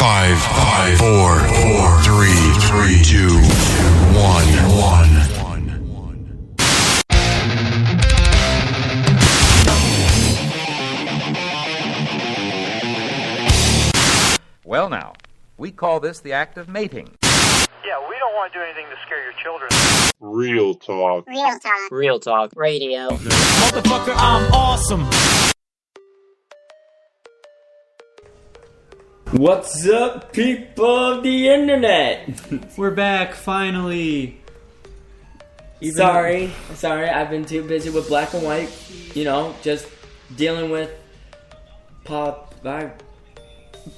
5, 4, 3, 2, 1. Well, now, we call this the act of mating. Yeah, we don't want to do anything to scare your children. Real talk. Real talk. Real talk. Radio. Motherfucker, I'm awesome. What's up, people of the internet? We're back, finally. Sorry, I've been too busy with black and white, just dealing with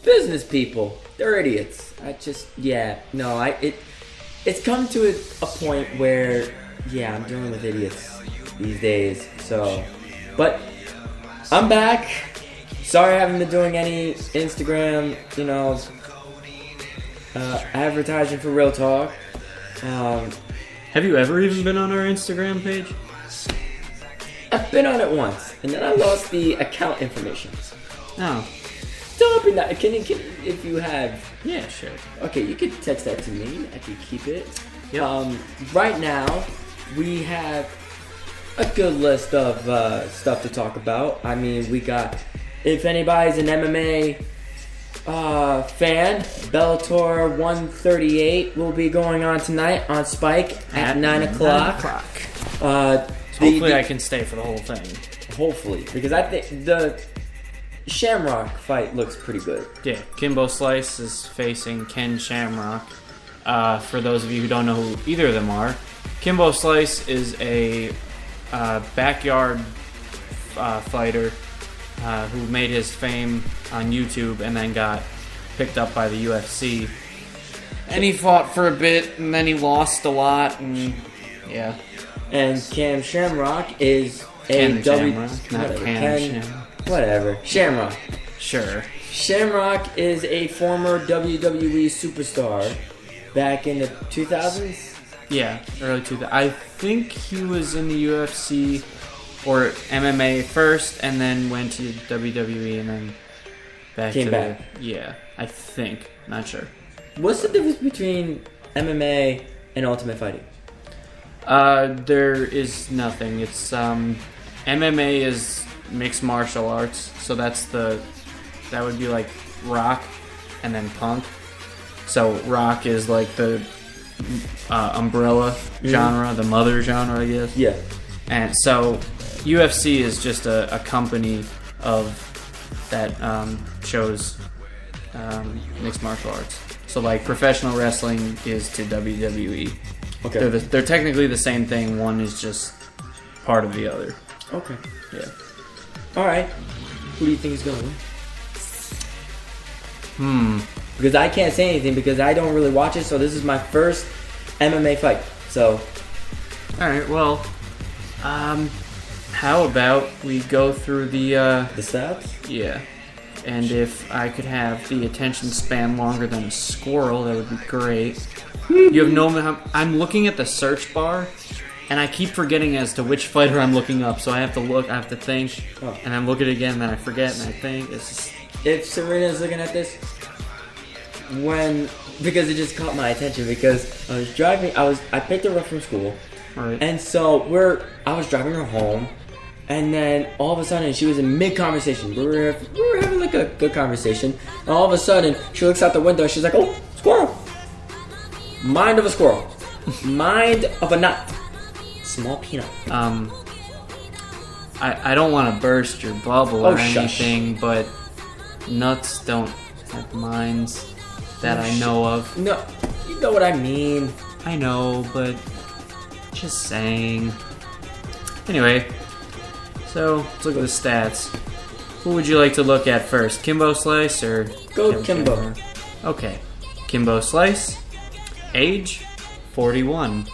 business people. They're idiots. It's come to a point where, I'm dealing with idiots these days, but I'm back. Sorry I haven't been doing any Instagram, advertising for Real Talk. Have you ever even been on our Instagram page? I've been on it once, and then I lost the account information. Oh. Don't be that. Can if you have? Yeah, sure. Okay, you could text that to me. I can keep it. Yep. Right now, we have a good list of stuff to talk about. I mean, we got, if anybody's an MMA fan, Bellator 138 will be going on tonight on Spike at 9 o'clock. Hopefully I can stay for the whole thing. Hopefully, because I think the Shamrock fight looks pretty good. Yeah, Kimbo Slice is facing Ken Shamrock. For those of you who don't know who either of them are, Kimbo Slice is a backyard fighter who made his fame on YouTube and then got picked up by the UFC. And he fought for a bit, and then he lost a lot, and yeah. And Cam Shamrock is Ken a Shamrock, not Cam Shamrock. Whatever. Shamrock. Sure. Shamrock is a former WWE superstar back in the 2000s. Yeah, early 2000s. I think he was in the UFC or MMA first, and then went to WWE, and then Came back. Yeah, I think. Not sure. What's the difference between MMA and Ultimate Fighting? There is nothing. It's MMA is mixed martial arts, so that would be like Rock and then Punk. So Rock is like the umbrella genre, the mother genre, I guess. Yeah. And so UFC is just a company of that shows mixed martial arts. So like professional wrestling is to WWE. Okay. They're technically the same thing. One is just part of the other. Okay. Yeah. All right. Who do you think is gonna win? Because I can't say anything because I don't really watch it. So this is my first MMA fight. So. All right. Well, how about we go through the stats? Yeah. And if I could have the attention span longer than a squirrel, that would be great. You have no. I'm looking at the search bar, and I keep forgetting as to which fighter I'm looking up. So I have to look. I have to think, and then look at it again. And then I forget, and I think. It's just... If Serena's looking at this, because it just caught my attention because I was driving. I picked her up from school, right. And so I was driving her home. And then all of a sudden, she was in mid-conversation. We were having like a good conversation. And all of a sudden, she looks out the window. She's like, "Oh, squirrel! Mind of a squirrel, mind of a nut, small peanut." I don't want to burst your bubble or shush. anything, but nuts don't have minds that I know of. No, you know what I mean. I know, but just saying. Anyway. So, let's look at the stats. Who would you like to look at first? Kimbo Slice or... Go Kimbo. Okay. Kimbo Slice. Age, 41.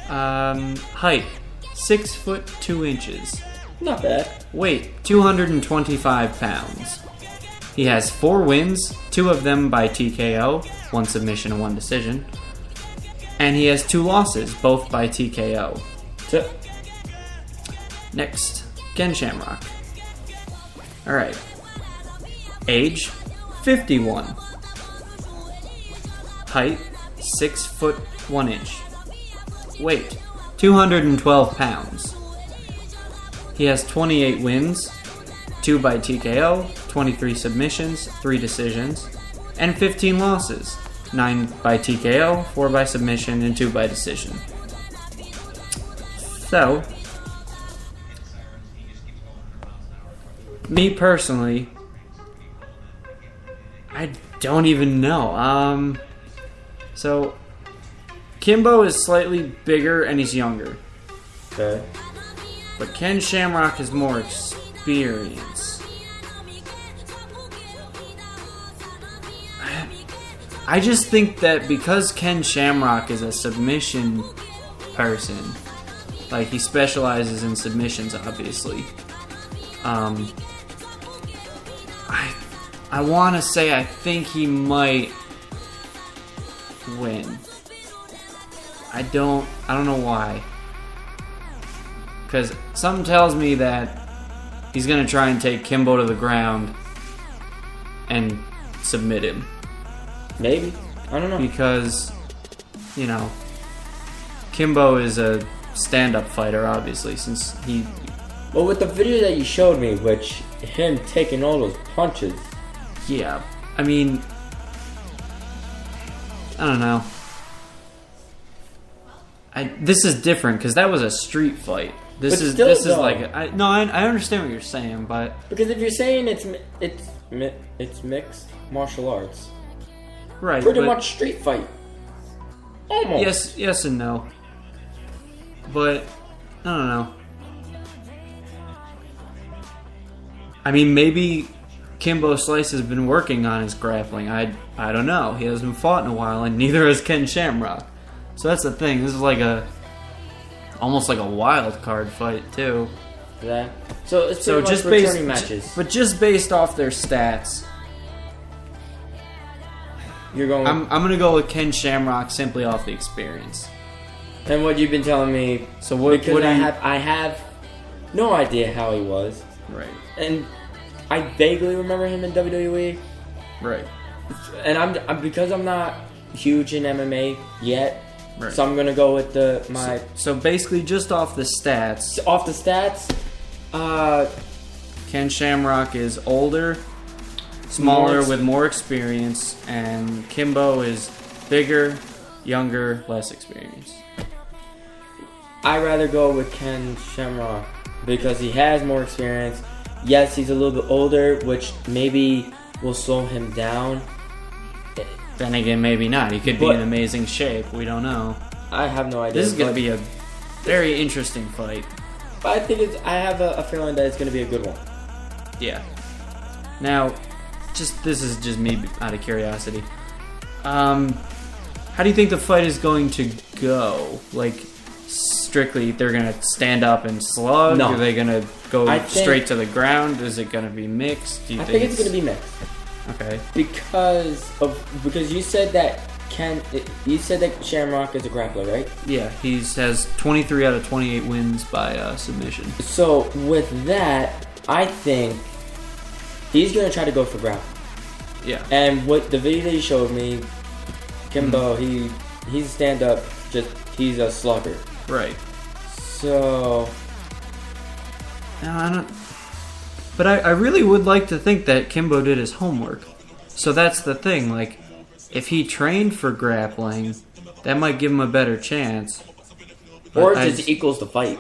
Height, 6'2". Not bad. Weight, 225 pounds. He has 4 wins, 2 of them by TKO, 1 submission and 1 decision. And he has 2 losses, both by TKO. Next, Ken Shamrock. Alright. Age, 51. Height, 6 foot 1 inch. Weight, 212 pounds. He has 28 wins, 2 by TKO, 23 submissions, 3 decisions, and 15 losses, 9 by TKO, 4 by submission, and 2 by decision. So, me personally, I don't even know. So, Kimbo is slightly bigger and he's younger. Okay. But Ken Shamrock has more experience. I just think that because Ken Shamrock is a submission person, like he specializes in submissions, obviously. I want to say I think he might win. I don't know why. Because something tells me that he's going to try and take Kimbo to the ground and submit him. Maybe. I don't know. Because, you know, Kimbo is a stand-up fighter, obviously, since he... Well, with the video that you showed me, which him taking all those punches. Yeah, I mean... I don't know. This is different, because that was a street fight. This is like... I understand what you're saying, but... Because if you're saying it's mixed martial arts... Right, pretty much street fight. Almost. Yes and no. But, I don't know. I mean, maybe Kimbo Slice has been working on his grappling. I don't know. He hasn't fought in a while, and neither has Ken Shamrock. So that's the thing. This is like almost like a wild card fight, too. Yeah. So it's pretty much returning matches. But just based off their stats... You're going. I'm gonna go with Ken Shamrock simply off the experience. And what you've been telling me. So what I have no idea how he was. Right. And I vaguely remember him in WWE. Right. And I'm because I'm not huge in MMA yet. Right. So I'm gonna go with So basically, just off the stats. Off the stats. Ken Shamrock is older. Smaller with more experience, and Kimbo is bigger, younger, less experienced. I'd rather go with Ken Shamrock because he has more experience. Yes, he's a little bit older, which maybe will slow him down. Then again, maybe not. He could be in amazing shape. We don't know. I have no idea. This is going to be a very interesting fight. But I think I have a feeling that it's going to be a good one. Yeah. Now... this is just me out of curiosity. How do you think the fight is going to go? Like, strictly, they're going to stand up and slug? No. Are they going to go straight to the ground? Is it going to be mixed? I think it's going to be mixed. Okay. Because you said that Shamrock is a grappler, right? Yeah, he has 23 out of 28 wins by submission. So, with that, I think he's going to try to go for grappling. Yeah. And what the video that you showed me, Kimbo, he's stand-up, he's a slugger. Right. So... No, but I really would like to think that Kimbo did his homework. So that's the thing, like, if he trained for grappling, that might give him a better chance. Or it just equals the fight.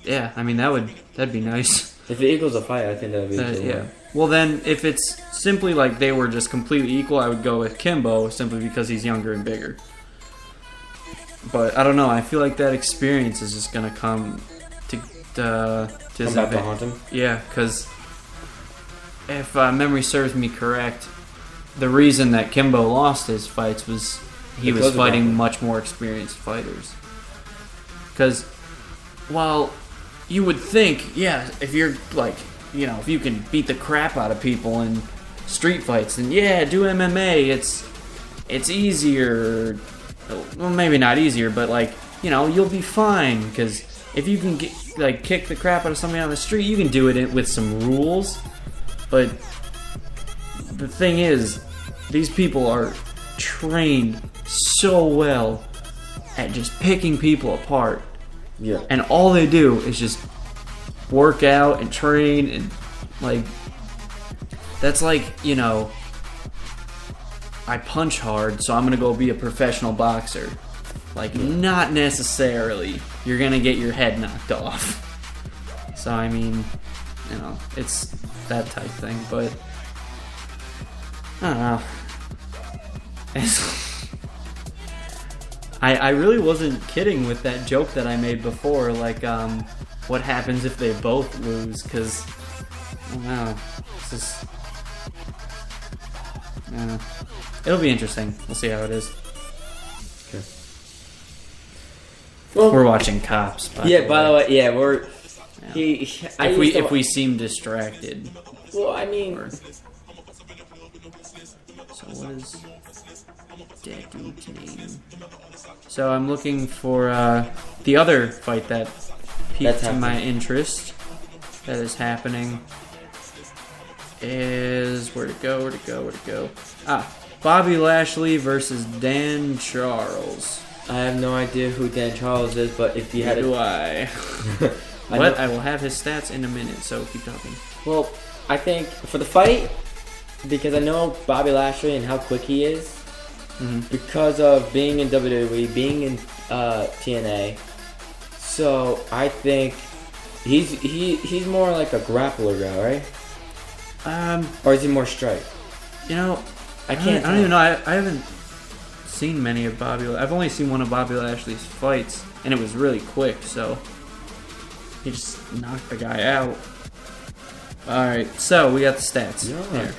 Yeah, I mean, that'd be nice. If it equals a fight, I think that would be good. Yeah. Well, then, if it's simply like they were just completely equal, I would go with Kimbo simply because he's younger and bigger. But I don't know. I feel like that experience is just gonna come to back to haunt him. Yeah, because if memory serves me correct, the reason that Kimbo lost his fights was he was fighting much more experienced fighters. Because while you would think, yeah, if you're like, you know, if you can beat the crap out of people in street fights, then yeah, do MMA. It's easier. Well, maybe not easier, but like, you know, you'll be fine because if you can kick the crap out of somebody on the street, you can do it with some rules. But the thing is, these people are trained so well at just picking people apart. Yeah. And all they do is just work out and train and, like, that's like, you know, I punch hard, so I'm gonna go be a professional boxer. Like, not necessarily. You're gonna get your head knocked off. So, I mean, you know, it's that type thing, but I don't know. I really wasn't kidding with that joke that I made before, like, what happens if they both lose, because, I don't know, it's just, it'll be interesting. We'll see how it is. Okay. Well, we're watching Cops. By the way, yeah, we're. Yeah. If we seem distracted. Well, I mean. So what is that dude's name? So I'm looking for the other fight that piqued my interest. That is happening. Is where to go? Bobby Lashley versus Dan Charles. I have no idea who Dan Charles is, but if you had I will have his stats in a minute, so keep talking. Well, I think for the fight, because I know Bobby Lashley and how quick he is, because of being in WWE, being in TNA, so I think he's more like a grappler guy, right? Or is he more strike? You know, I don't even know. I haven't seen many of Bobby. I've only seen one of Bobby Lashley's fights, and it was really quick. So he just knocked the guy out. All right, so we got the stats here.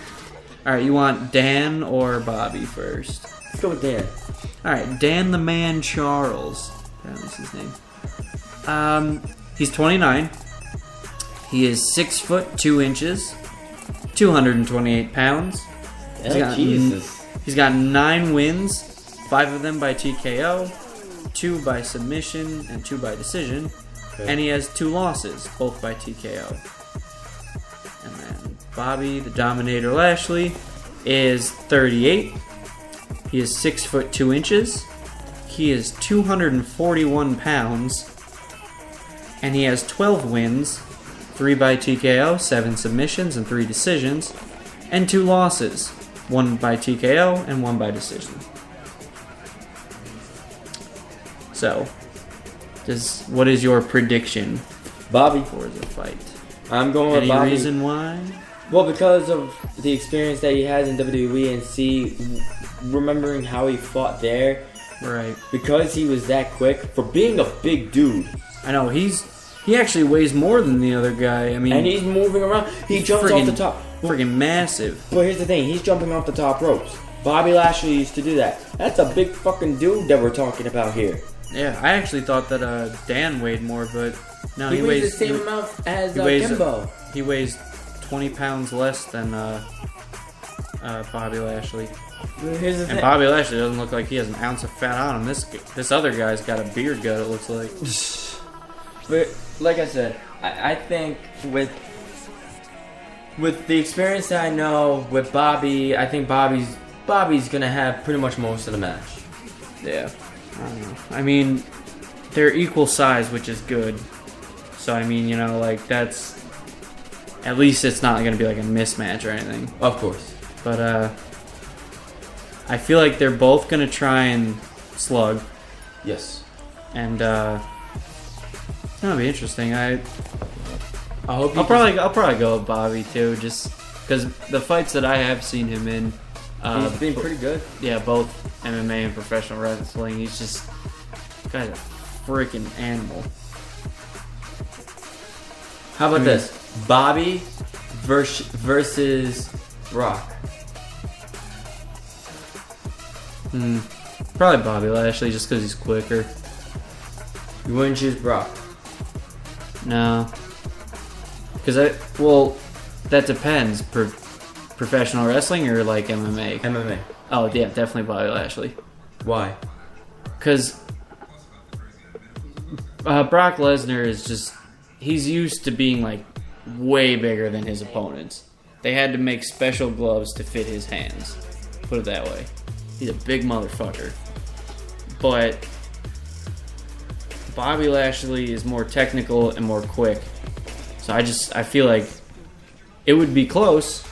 All right, you want Dan or Bobby first? Let's go with Dan. All right, Dan the Man Charles. That's his name. He's 29. He is 6 foot 2 inches, 228 pounds. Jesus. He's got 9 wins, 5 of them by TKO, 2 by submission, and 2 by decision. Okay. And he has 2 losses, both by TKO. And then Bobby, the Dominator Lashley, is 38. He is 6 foot 2 inches. He is 241 pounds. And he has 12 wins, 3 by TKO, 7 submissions, and 3 decisions. And 2 losses, 1 by TKO and 1 by decision. So, what is your prediction, Bobby, for the fight? I'm going with Bobby. Any reason why? Well, because of the experience that he has in WWE and remembering how he fought there. Right. Because he was that quick, for being a big dude. I know, he actually weighs more than the other guy. I mean, and he's moving around. He jumps off the top. Freaking massive. But here's the thing, he's jumping off the top ropes. Bobby Lashley used to do that. That's a big fucking dude that we're talking about here. Yeah, I actually thought that Dan weighed more, but no, he weighs the same amount as Kimbo. He weighs 20 pounds less than Bobby Lashley. Here's the thing. Bobby Lashley doesn't look like he has an ounce of fat on him. This other guy's got a beard gut, it looks like. But like I said, I think with the experience that I know with Bobby, I think Bobby's gonna have pretty much most of the match. Yeah. I don't know. I mean, they're equal size, which is good. So, I mean, you know, like, that's... At least it's not going to be, like, a mismatch or anything. Of course. But, I feel like they're both going to try and slug. Yes. And, that'll be interesting. I'll probably go with Bobby, too, just because the fights that I have seen him in... he's been pretty good. Yeah, both MMA and professional wrestling. He's just... guy's a freaking animal. How about this? Bobby versus Brock. Probably Bobby Lashley, just because he's quicker. You wouldn't choose Brock? No. Because that depends. Professional wrestling or like MMA? MMA. Oh, yeah, definitely Bobby Lashley. Why? Because Brock Lesnar is just... He's used to being, like, way bigger than his opponents. They had to make special gloves to fit his hands. Put it that way. He's a big motherfucker. But Bobby Lashley is more technical and more quick. So I feel like it would be close,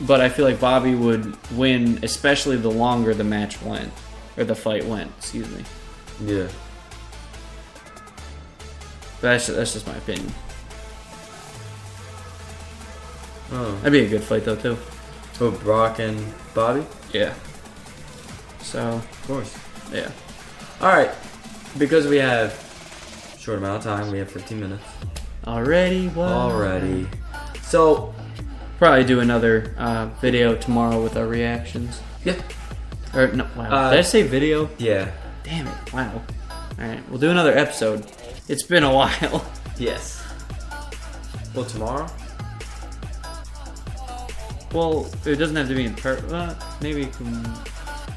but I feel like Bobby would win, especially the longer the match went. Or the fight went, excuse me. Yeah. But that's just my opinion. Oh. That'd be a good fight, though, too. Oh, Brock and Bobby? Yeah. So, Of course. yeah. Alright. Because we have a short amount of time, we have 15 minutes. Already? What? Already. So, Probably do another video tomorrow with our reactions. yeah. Or, no, wow. Did I say video? Yeah. Damn it. Wow. Alright, we'll do another episode. It's been a while. Yes. Well, tomorrow? Well, it doesn't have to be in person. Maybe it can...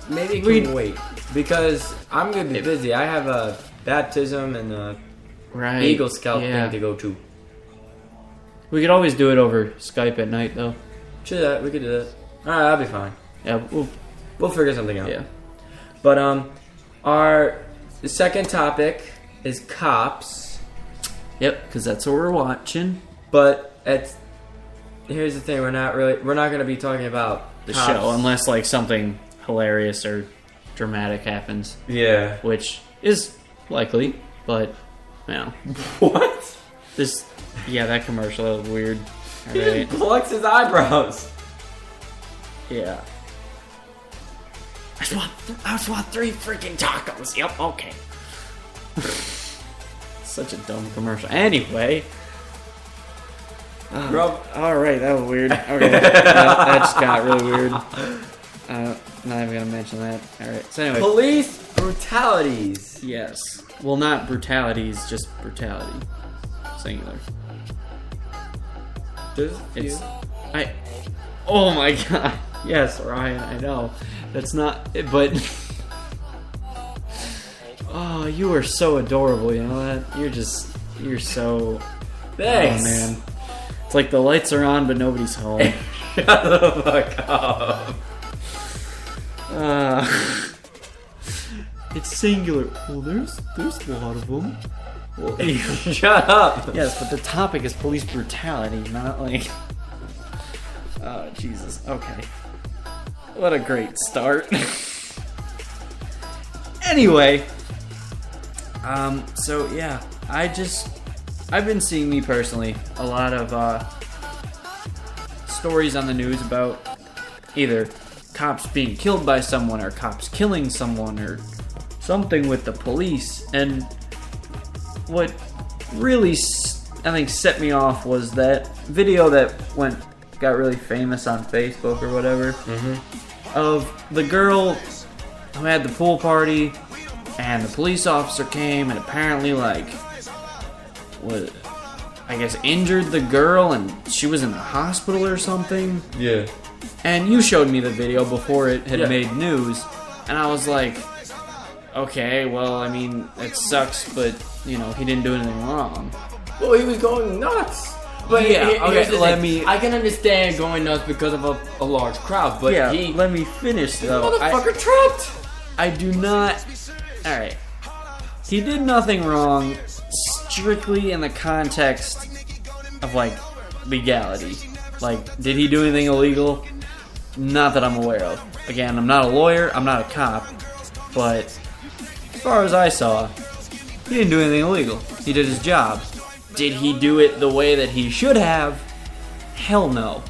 Maybe it can wait. Because I'm going to be busy. I have a baptism and a Right. Eagle Scout Yeah. thing to go to. We could always do it over Skype at night, though. Sure, that we could do that. Alright, that'll be fine. Yeah, We'll figure something out. yeah. But our second topic is cops. Yep, because that's what we're watching. But here's the thing: we're not going to be talking about The cops. show, unless like something hilarious or dramatic happens, Yeah. which is likely, but you know, What? that commercial, that was weird. He Alright. just plucks his eyebrows. Yeah. I just want 3 freaking tacos. Yep, okay. Such a dumb commercial. Anyway. Rob. Alright, that was weird. Okay. that just got really weird. Not even gonna mention that. Alright, so anyway. Police brutalities. Yes. Well, not brutalities, just brutality. Singular. There's a few. Oh my god. Yes, Ryan, I know. That's not, but... Oh, you are so adorable, you know that? You're so... Thanks. Oh, man. It's like the lights are on, but nobody's home. Shut the fuck up. It's singular. Well, there's a lot of them. Well, Shut up. yes, but the topic is police brutality, not like... Oh, Jesus. Okay. What a great start. Anyway. So yeah, I've been seeing, me personally, a lot of stories on the news about either cops being killed by someone or cops killing someone or something with the police. And what really, I think, set me off was that video that got really famous on Facebook or whatever, of the girl who had the pool party and the police officer came and apparently injured the girl and she was in the hospital or something. Yeah. And you showed me the video before it had Yeah. made news, and I was like, okay, well, I mean, it sucks, but he didn't do anything wrong. Well, he was going nuts. But Yeah, here's okay, the let thing. me- I can understand going nuts because of a large crowd, but Yeah, he let me finish though. motherfucker tripped. I do not. Alright. He did nothing wrong, strictly in the context of, legality. Did he do anything illegal? Not that I'm aware of. Again, I'm not a lawyer, I'm not a cop, but as far as I saw, he didn't do anything illegal. He did his job. Did he do it the way that he should have? Hell no.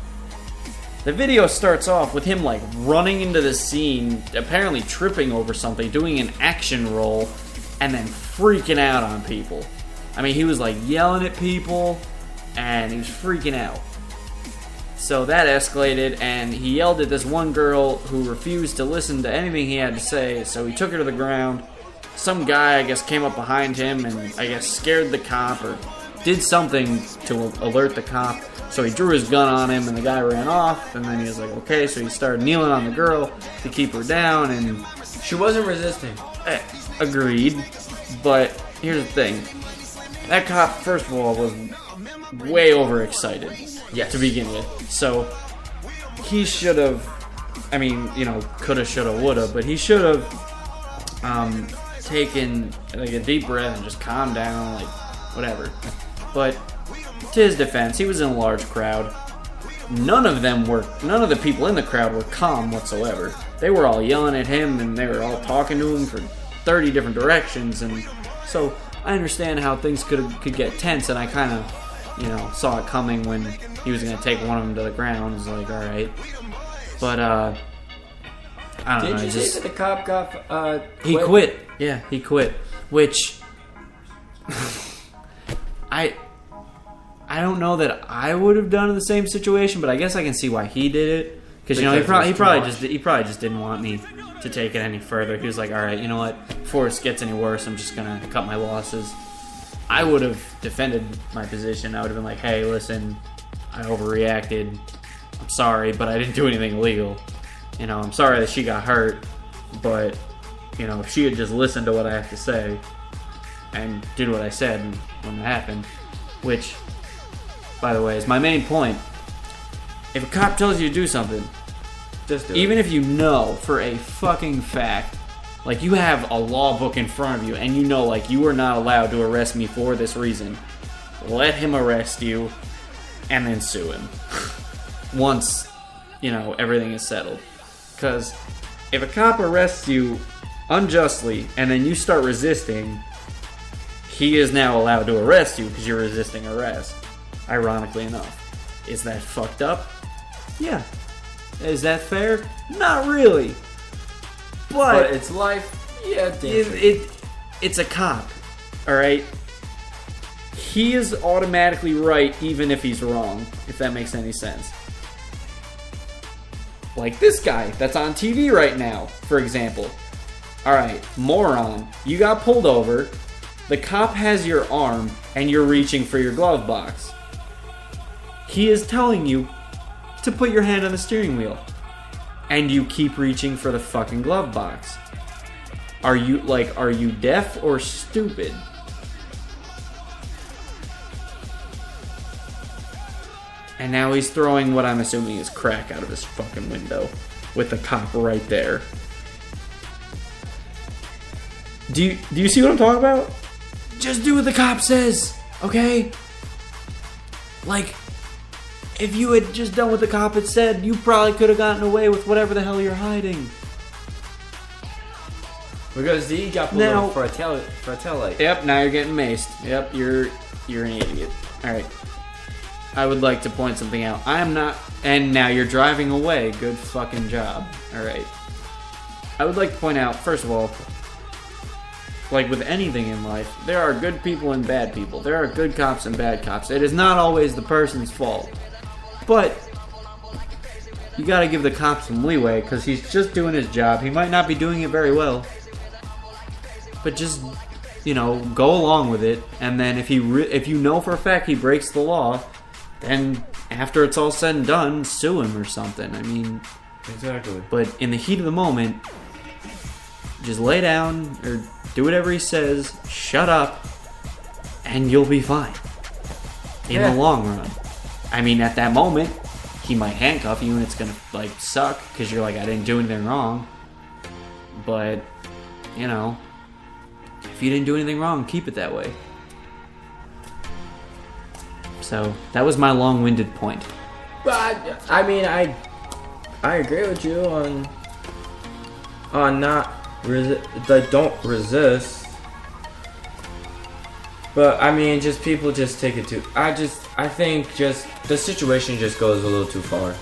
The video starts off with him running into the scene, apparently tripping over something, doing an action roll, and then freaking out on people. I mean, he was yelling at people, and he was freaking out. So that escalated, and he yelled at this one girl who refused to listen to anything he had to say, so he took her to the ground. Some guy, I guess, came up behind him and, I guess, scared the cop or did something to alert the cop. So he drew his gun on him, and the guy ran off, and then he was like, okay, so he started kneeling on the girl to keep her down, and... She wasn't resisting. Agreed, but here's the thing. That cop, first of all, was way overexcited. Yes. to begin with. So he should have, I mean, you know, coulda, shoulda, woulda, but he should have taken like a deep breath and just calm down, like whatever. But to his defense, he was in a large crowd. None of the people in the crowd were calm whatsoever. They were all yelling at him and they were all talking to him for 30 different directions, and so I understand how things could get tense, and I kind of, you know, saw it coming when he was going to take one of them to the ground. I was like, all right. But, I don't know. Did you say that the cop got, He quit. Yeah, he quit. Which, I don't know that I would have done in the same situation, but I guess I can see why he did it. Because, you know, he probably just didn't want me to take it any further. He was like, all right, you know what? Before it gets any worse, I'm just going to cut my losses. I would have defended my position. I would have been like, hey, listen, I overreacted. I'm sorry, but I didn't do anything illegal. You know, I'm sorry that she got hurt, but, you know, if she had just listened to what I have to say and did what I said when it happened, which, by the way, is my main point. If a cop tells you to do something, Just do even it. if you know for a fucking fact, like you have a law book in front of you and you know, like, you are not allowed to arrest me for this reason, let him arrest you and then sue him once, you know, everything is settled. Because if a cop arrests you unjustly and then you start resisting, he is now allowed to arrest you because you're resisting arrest, ironically enough. Is that fucked up? Yeah. Is that fair? Not really. But it's life. Yeah, it's a cop, all right? He is automatically right even if he's wrong, if that makes any sense. Like this guy that's on TV right now, for example. All right, moron, you got pulled over, the cop has your arm, and you're reaching for your glove box. He is telling you to put your hand on the steering wheel, and you keep reaching for the fucking glove box. Are you deaf or stupid? And now he's throwing what I'm assuming is crack out of his fucking window with the cop right there. Do you see what I'm talking about? Just do what the cop says, okay? Like, if you had just done what the cop had said, you probably could have gotten away with whatever the hell you're hiding. Because he got pulled over for a tail light. Yep, now you're getting maced. Yep, you're an idiot. Alright. I would like to point something out. I am not... And now you're driving away. Good fucking job. Alright. I would like to point out, first of all, like with anything in life, there are good people and bad people. There are good cops and bad cops. It is not always the person's fault. But you gotta give the cop some leeway because he's just doing his job. He might not be doing it very well. But just, you know, go along with it. And then if you know for a fact he breaks the law, then after it's all said and done, sue him or something. I mean... Exactly. But in the heat of the moment, just lay down or do whatever he says, shut up, and you'll be fine. In the long run. I mean, at that moment, he might handcuff you and it's gonna, like, suck because you're like, I didn't do anything wrong. But, you know, if you didn't do anything wrong, keep it that way. So, that was my long-winded point. But I mean, I agree with you on not don't resist. But I mean, just people just take it too. I think just the situation just goes a little too far.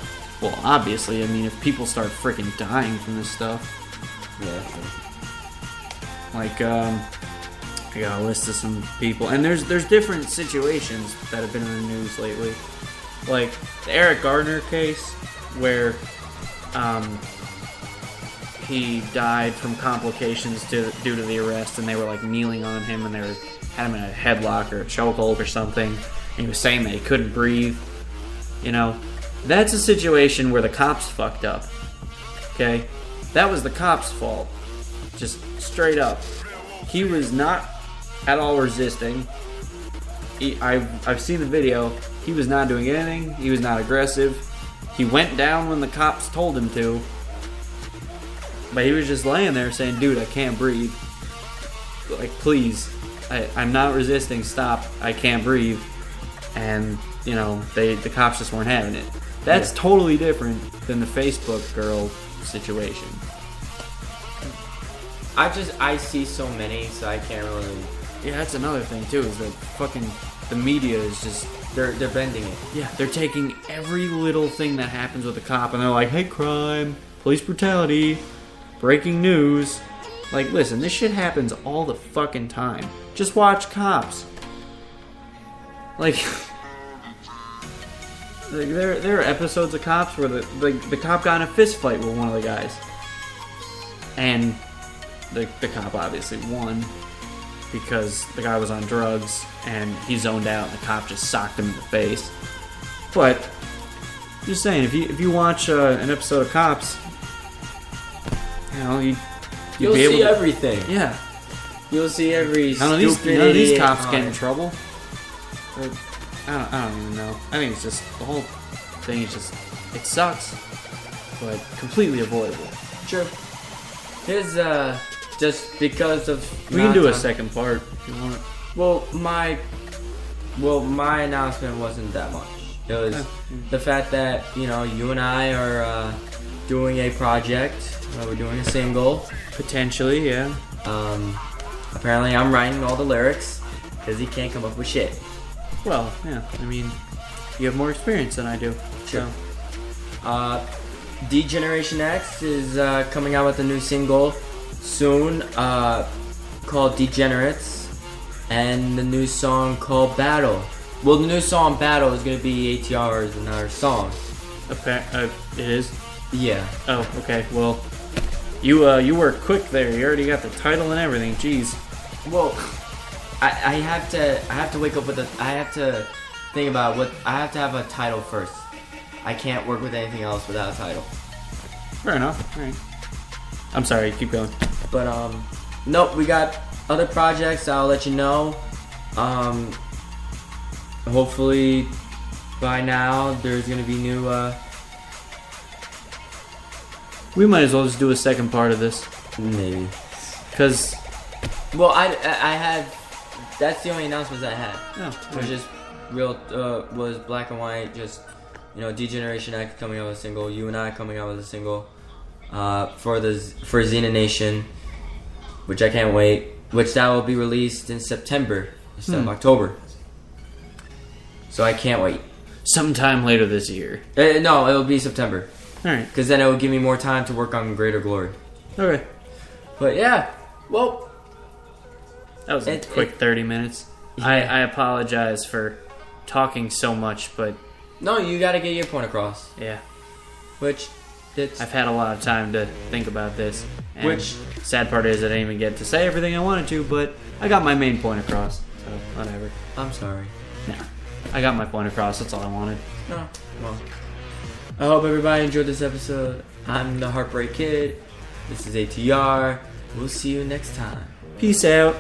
Well, obviously, I mean, if people start freaking dying from this stuff, Yeah. like, I got a list of some people, and there's different situations that have been in the news lately, like the Eric Gardner case, where he died from complications due to the arrest, and they were like kneeling on him, and they had him in a headlock or a chokehold or something, and he was saying that he couldn't breathe. You know, that's a situation where the cops fucked up. Okay, that was the cops' fault, just straight up. He was not at all resisting. I've seen the video. he was not doing anything. He was not aggressive. He went down when the cops told him to. But he was just laying there saying, dude, I can't breathe. Like, please. I'm not resisting. Stop. I can't breathe. And, you know, the cops just weren't having it. That's totally different than the Facebook girl situation. I see so many, so I can't really. Yeah, that's another thing too. Is that fucking the media is just They're bending it. yeah, they're taking every little thing that happens with a cop and they're like, hate crime, police brutality, breaking news. Like, listen, this shit happens all the fucking time. Just watch Cops. Like, there are episodes of Cops where the cop got in a fist fight with one of the guys, and the cop obviously won because the guy was on drugs and he zoned out and the cop just socked him in the face. But just saying, if you watch an episode of Cops, you know You'll be able see to, everything. yeah. You'll see every None of these idiot cops on get in it. trouble. But I don't even know. I think it's just the whole thing is just it sucks, but completely avoidable. True. His just because of We can do a second part if you want. Well, my announcement wasn't that much. It was the fact that you and I are doing a project. We're doing a single. Potentially, yeah. Apparently, I'm writing all the lyrics because he can't come up with shit. Well, yeah. I mean, you have more experience than I do. Sure. So. D-Generation X is coming out with a new single soon called Degenerates, and the new song called Battle. Well, the new song Battle is going to be ATR's another song. It is? Yeah. Oh, okay. Well, you were quick there. You already got the title and everything. Jeez. Well, I have to wake up with I have to think about what I have to have a title first. I can't work with anything else without a title. Fair enough. All right. I'm sorry. Keep going. But nope, we got other projects. I'll let you know. Hopefully by now there's gonna be new. We might as well just do a second part of this. Maybe. Because. Well, I had. That's the only announcements I had. Oh, Was just real. Was black and white. Just D-Generation X coming out with a single. You and I coming out with a single. For Xena Nation, which I can't wait. Which that will be released in September instead of October. So I can't wait. Sometime later this year. No, it'll be September. Alright. Because then it will give me more time to work on Greater Glory. Okay. But yeah, well, That was a quick 30 minutes. Yeah. I apologize for talking so much, but no, you got to get your point across. yeah. Which, it's I've had a lot of time to think about this. And Which- sad part is I didn't even get to say everything I wanted to, but I got my main point across. So, whatever. I'm sorry. Nah. I got my point across. That's all I wanted. No, well, I hope everybody enjoyed this episode. I'm the Heartbreak Kid. This is ATR. We'll see you next time. Peace out.